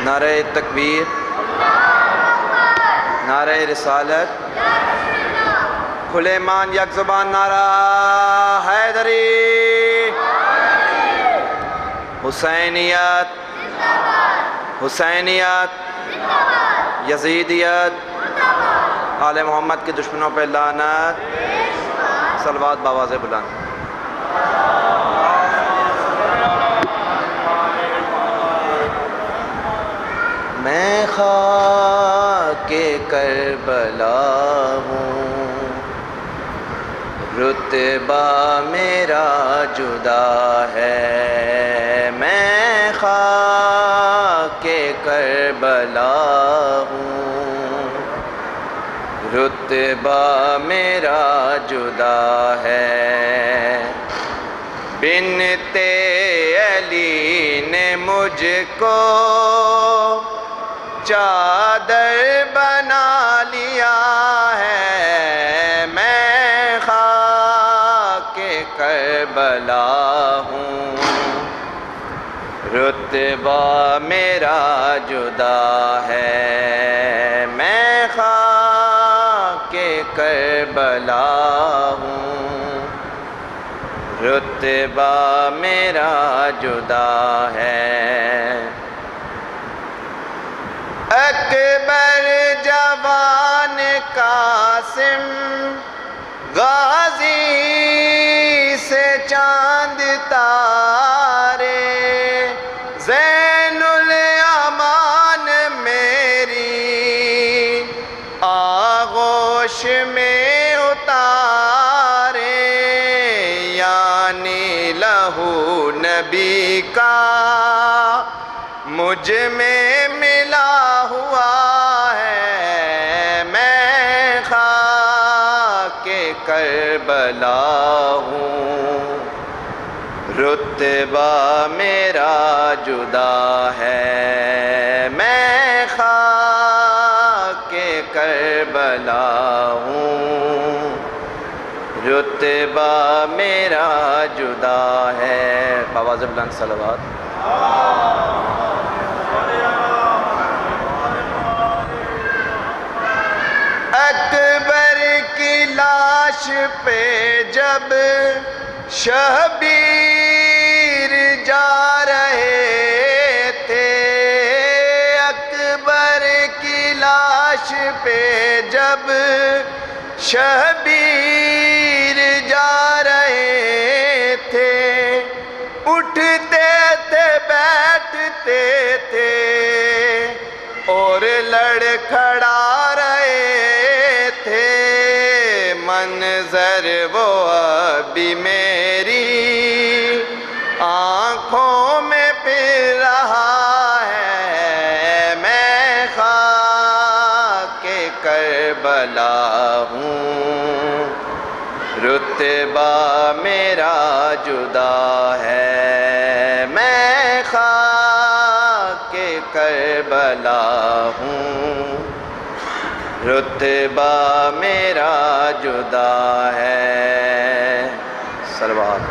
نعرہ تکبیر، نعرہ رسالت، کھلے مان یک زبان نعرہ حیدری، حسینیت، حسینیت، یزیدیت، آل محمد کے دشمنوں پہ لعنت، صلوات بآواز بلند۔ میں خاک کربلا ہوں، رتبہ میرا جدا ہے، میں خاک کربلا ہوں، رتبہ میرا جدا ہے، بنت علی نے مجھ کو چادر بنا لیا ہے، میں خاک کربلا ہوں، رتبہ میرا جدا ہے، میں خاک کربلا ہوں، رتبہ میرا جدا ہے۔ اکبر جوان قاسم غازی سے چاند تارے، زین الامان میری آغوش میں اتارے، یعنی لہو نبی کا مجھ میں ملا ہوا ہے، میں خاک کربلا ہوں، رتبہ میرا جدا ہے، میں خاک کربلا ہوں، رتبہ میرا جدا ہے۔ بآواز بلند صلوات۔ اکبر کی لاش پہ جب شبیر جا رہے تھے، اکبر کی لاش پہ جب شبیر جا رہے تھے، اٹھتے تھے بیٹھتے تھے اور لڑکھڑا رہے تھے، منظر وہ ابھی میری آنکھوں میں پھر رہا ہے، میں خاک کربلا ہوں، رتبہ میرا جدا ہے، میں خاک کربلا ہوں، رتبہ میرا جدا ہے۔ صلوات۔